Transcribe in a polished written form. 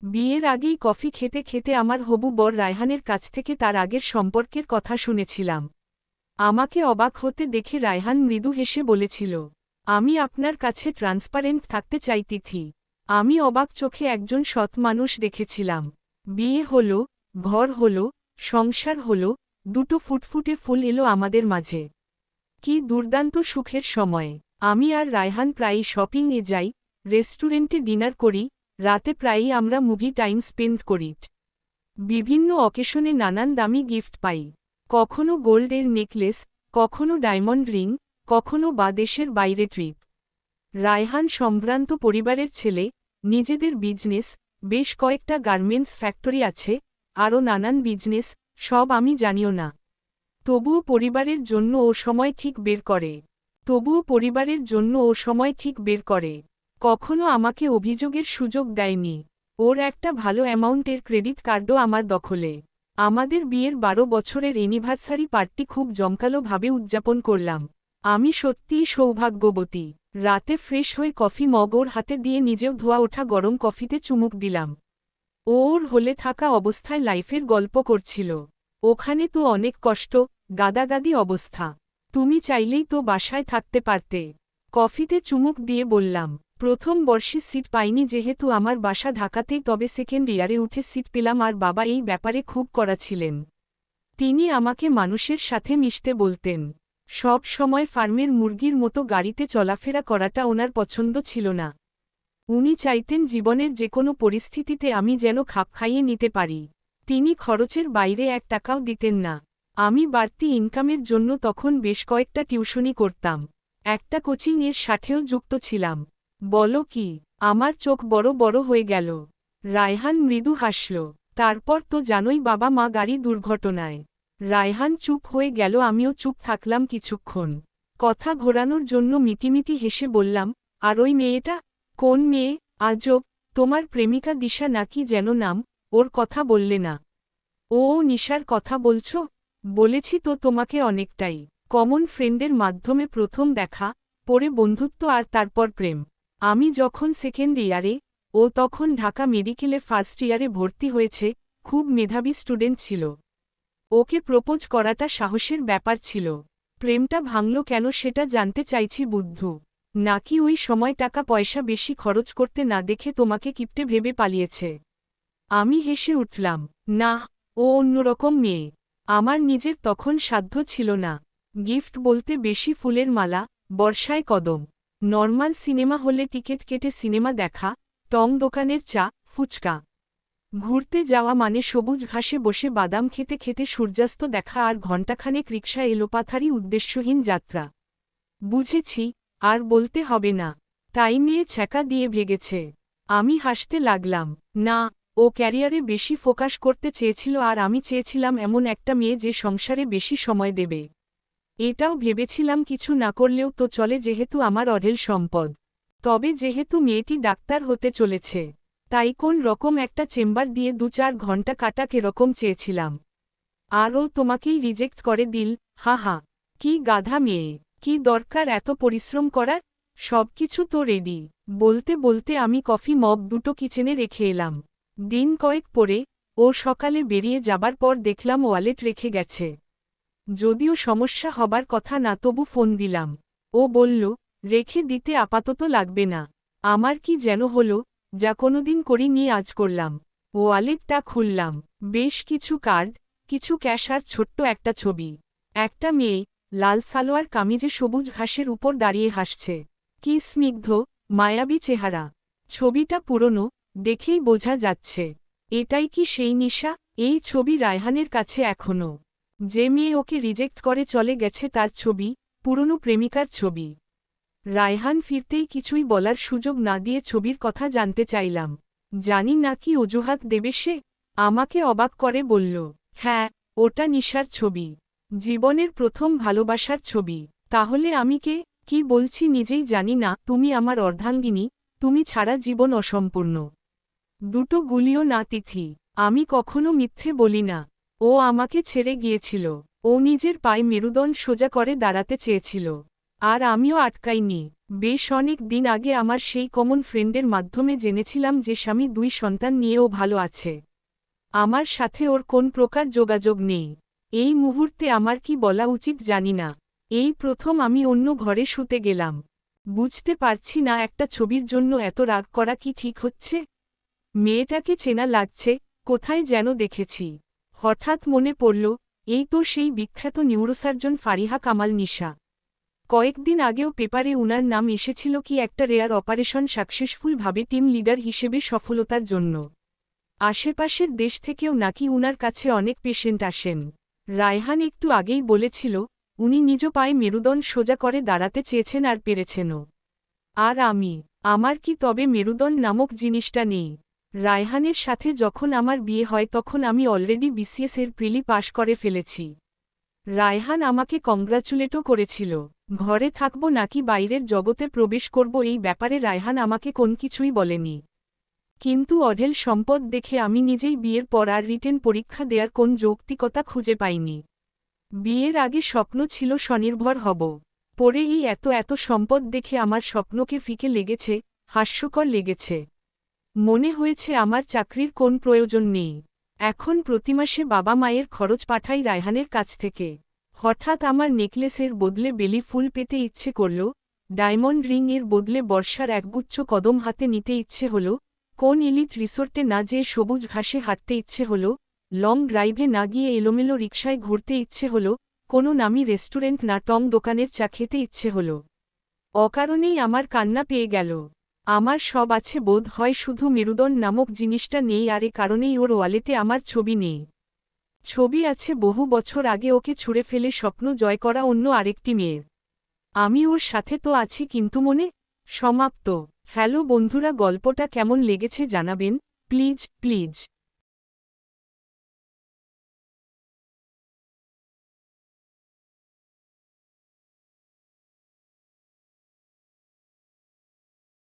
বিয়ের আগেই কফি খেতে খেতে আমার হবু বর রায়হানের কাছ থেকে তার আগের সম্পর্কের কথা শুনেছিলাম। আমাকে অবাক হতে দেখে রায়হান মৃদু হেসে বলেছিল, আমি আপনার কাছে ট্রান্সপারেন্ট থাকতে চাই তিথি। আমি অবাক চোখে একজন সৎ মানুষ দেখেছিলাম। বিয়ে হলো, ঘর হলো, সংসার হলো, দুটো ফুটফুটে ফুল এলো আমাদের মাঝে। কি দুর্দান্ত সুখের সময়। আমি আর রায়হান প্রায়ই শপিংয়ে যাই, রেস্টুরেন্টে ডিনার করি, রাতে প্রায়ই আমরা মুভি টাইম স্পেন্ড করি। বিভিন্ন অকেশনে নানান দামি গিফট পাই। কখনো গোল্ডের নেকলেস, কখনো ডায়মন্ড রিং, কখনো বা দেশের বাইরে ট্রিপ। রায়হান সম্ভ্রান্ত পরিবারের ছেলে, নিজেদের বিজনেস, বেশ কয়েকটা গার্মেন্টস ফ্যাক্টরি আছে, আরও নানান বিজনেস, সব আমি জানিও না। তবুও পরিবারের জন্য ও সময় ঠিক বের করে। কখনো আমাকে অভিযোগের সুযোগ দেয়নি। ওর একটা ভালো অ্যামাউন্টের ক্রেডিট কার্ডও আমার দখলে। আমাদের বিয়ের 12 বছরের অ্যানিভার্সারি পার্টি খুব জমকালোভাবে উদযাপন করলাম। আমি সত্যিই সৌভাগ্যবতী। রাতে ফ্রেশ হয়ে কফি মগ ওর হাতে দিয়ে নিজেও ধোয়া ওঠা গরম কফিতে চুমুক দিলাম। ও ওর হলে থাকা অবস্থায় লাইফের গল্প করছিল। ওখানে তো অনেক কষ্ট, গাদাগাদি অবস্থা। তুমি চাইলেই তো বাসায় থাকতে পারতে। কফিতে চুমুক দিয়ে বললাম, প্রথম বর্ষে সিট পাইনি যেহেতু আমার বাসা ঢাকাতেই, তবে সেকেন্ড ইয়ারে উঠে সিট পেলাম আর বাবা এই ব্যাপারে খুব কড়া ছিলেন। তিনি আমাকে মানুষের সাথে মিশতে বলতেন। সব সময় ফার্মের মুরগির মতো গাড়িতে চলাফেরা করাটা ওনার পছন্দ ছিল না। উনি চাইতেন জীবনের যে কোনো পরিস্থিতিতে আমি যেন খাপ খাইয়ে নিতে পারি। তিনি খরচের বাইরে 1 টাকাও দিতেন না। আমি বাড়তি ইনকামের জন্য তখন বেশ কয়েকটা টিউশনি করতাম। একটা কোচিংয়ের সাথেও যুক্ত ছিলাম। বলো কি? আমার চোখ বড় বড় হয়ে গেল। রায়হান মৃদু হাসল। তারপর তো জানোই বাবা মা গাড়ি দুর্ঘটনায়। রায়হান চুপ হয়ে গেল, আমিও চুপ থাকলাম কিছুক্ষণ। কথা ঘোরানোর জন্য মিটিমিটি হেসে বললাম, আর ওই মেয়েটা? কোন মেয়ে? আজব, তোমার প্রেমিকা দিশা নাকি যেন নাম, ওর কথা বললে না? ও নিশার কথা বলছো? বলেছি তো তোমাকে, অনেকটাই কমন ফ্রেন্ডের মাধ্যমে প্রথম দেখা, পরে বন্ধুত্ব আর তারপর প্রেম। আমি যখন সেকেন্ড ইয়ারে, ও তখন ঢাকা মেডিকেলে ফার্স্ট ইয়ারে ভর্তি হয়েছে, খুব মেধাবী স্টুডেন্ট ছিল। ওকে প্রপোজ করাটা সাহসের ব্যাপার ছিল। প্রেমটা ভাঙল কেন সেটা জানতে চাইছি বুদ্ধু। নাকি ওই সময় টাকা পয়সা বেশি খরচ করতে না দেখে তোমাকে কিপটে ভেবে পালিয়েছে? আমি হেসে উঠলাম, না, ও অন্যরকম মেয়ে। আমার নিজের তখন সাধ্য ছিল না। গিফট বলতে বেশি ফুলের মালা, বর্ষায় কদম, নর্মাল সিনেমা হলে টিকিট কেটে সিনেমা দেখা, টং দোকানের চা, ফুচকা। ঘুরতে যাওয়া মানে সবুজ ঘাসে বসে বাদাম খেতে খেতে সূর্যাস্ত দেখা আর ঘণ্টাখানেক রিকশা এলোপাথারি উদ্দেশ্যহীন যাত্রা। বুঝেছি, আর বলতে হবে না। তাই মেয়ে ছ্যাঁকা দিয়ে ভেগেছে। আমি হাসতে লাগলাম। না, ও ক্যারিয়ারে বেশি ফোকাস করতে চেয়েছিল আর আমি চেয়েছিলাম এমন একটা মেয়ে যে সংসারে বেশি সময় দেবে। এটাও ভেবেছিলাম কিছু না করলেও তো চলে যেহেতু আমার অঢেল সম্পদ। তবে যেহেতু মেয়েটি ডাক্তার হতে চলেছে, তাই কোন রকম একটা চেম্বার দিয়ে 2-4 ঘণ্টা কাটা কেরকম চেয়েছিলাম। আর ও তোমাকেই রিজেক্ট করে দিল, হা হা। কি গাধা মেয়ে! কি দরকার এত পরিশ্রম করার? সবকিছু তো রেডি। বলতে বলতে আমি কফি মগ দুটো কিচেনে রেখে এলাম। দিন কয়েক পরে, ও সকালে বেরিয়ে যাবার পর দেখলাম ওয়ালেট রেখে গেছে। যদিও সমস্যা হবার কথা না, তবু ফোন দিলাম। ও বলল, রেখে দিতে আপাতত লাগবে না। আমার কি যেন হলো, যা কোনোদিন করিনি আজ করলাম। ওয়ালেটটা খুললাম। বেশ কিছু কার্ড, কিছু ক্যাশ আর ছোট্ট একটা ছবি। একটা মেয়ে, লাল সালোয়ার কামিজে সবুজ ঘাসের উপর দাঁড়িয়ে হাসছে। কি স্নিগ্ধ, মায়াবী চেহারা। ছবিটা পুরনো, দেখেই বোঝা যাচ্ছে। এটাই কি সেই নিশা? এই ছবি রায়হানের কাছে এখনও। যে মেয়ে ওকে রিজেক্ট করে চলে গেছে তার ছবি, পুরনো প্রেমিকার ছবি। রায়হান ফিরতেই কিছুই বলার সুযোগ না দিয়ে ছবির কথা জানতে চাইলাম। জানি না কি অজুহাত দেবে সে। আমাকে অবাক করে বলল, হ্যাঁ, ওটা নিশার ছবি। জীবনের প্রথম ভালোবাসার ছবি। তাহলে আমি কে? কি বলছি নিজেই জানি না। তুমি আমার অর্ধাঙ্গিনী, তুমি ছাড়া জীবন অসম্পূর্ণ। দুটো গুলিও না তিথি। আমি কখনো মিথ্যে বলি না। ও আমাকে ছেড়ে গিয়েছিল। ও নিজের পায়ে মেরুদণ্ড সোজা করে দাঁড়াতে চেয়েছিল। আর আমিও আটকাইনি। বেশ অনেক দিন আগে আমার সেই কমন ফ্রেন্ডের মাধ্যমে জেনেছিলাম যে স্বামী 2 সন্তান নিয়েও ভালো আছে। আমার সাথে ওর কোন প্রকার যোগাযোগ নেই। এই মুহূর্তে আমার কি বলা উচিত জানি না। এই প্রথম আমি অন্য ঘরে শুতে গেলাম। বুঝতে পারছি না একটা ছবির জন্য এত রাগ করা কি ঠিক হচ্ছে। মেয়েটাকে চেনা লাগছে, কোথায় যেন দেখেছি। হঠাৎ মনে পড়ল, এই তো সেই বিখ্যাত নিউরোসার্জন ফারিহা কামাল নিশা। কয়েকদিন আগেও পেপারে উনার নাম এসেছিল কি একটা রেয়ার অপারেশন সাকসেসফুল ভাবে টিম লিডার হিসেবে সফলতার জন্য। আশেপাশের দেশ থেকেও নাকি উনার কাছে অনেক পেশেন্ট আসেন। রায়হান একটু আগেই বলেছিল, উনি নিজ পায়ে মেরুদণ্ড সোজা করে দাঁড়াতে চেয়েছেন আর পেরেছেনও। আর আমার কি তবে মেরুদণ্ড নামক জিনিসটা নেই? রায়হানের সাথে যখন আমার বিয়ে হয় তখন আমি অলরেডি বিসিএস এর প্রিলি পাশ করে ফেলেছি। রায়হান আমাকে কংগ্রাচুলেটও করেছিল। ঘরে থাকব নাকি বাইরের জগতে প্রবেশ করব এই ব্যাপারে রায়হান আমাকে কোন কিছুই বলেনি। কিন্তু অঢেল সম্পদ দেখে আমি নিজেই বিয়ের পর আর রিটেন পরীক্ষা দেওয়ার কোন যৌক্তিকতা খুঁজে পাইনি। বিয়ের আগে স্বপ্ন ছিল স্বনির্ভর হব। পরে এই এত সম্পদ দেখে আমার স্বপ্নকে ফিকে লেগেছে, হাস্যকর লেগেছে। মনে হয়েছে আমার চাকরির কোন প্রয়োজন নেই। এখন প্রতিমাসে বাবা মায়ের খরচ পাঠাই রায়হানের কাছ থেকে। হঠাৎ আমার নেকলেসের বদলে বেলি ফুল পেতে ইচ্ছে করল, ডায়মন্ড রিং এর বদলে বর্ষার একগুচ্ছ কদম হাতে নিতে ইচ্ছে হল, কোন এলিট রিসোর্টে না যেয়ে সবুজ ঘাসে হাঁটতে ইচ্ছে হল, লং ড্রাইভে না গিয়ে এলোমেলো রিকশায় ঘুরতে ইচ্ছে হল, কোনো নামি রেস্টুরেন্ট না টং দোকানের চা খেতে ইচ্ছে হল। অকারণেই আমার কান্না পেয়ে গেল। আমার সব আছে বোধ হয়, শুধু মেরুদণ্ড নামক জিনিসটা নেই, আর এ কারণেই ওর ওয়ালেটে আমার ছবি নেই। ছবি আছে বহু বছর আগে ওকে ছুঁড়ে ফেলে স্বপ্ন জয় করা অন্য আরেকটি মেয়ের। আমি ওর সাথে তো আছি কিন্তু মনে। সমাপ্ত। হ্যালো বন্ধুরা, গল্পটা কেমন লেগেছে জানাবেন প্লিজ।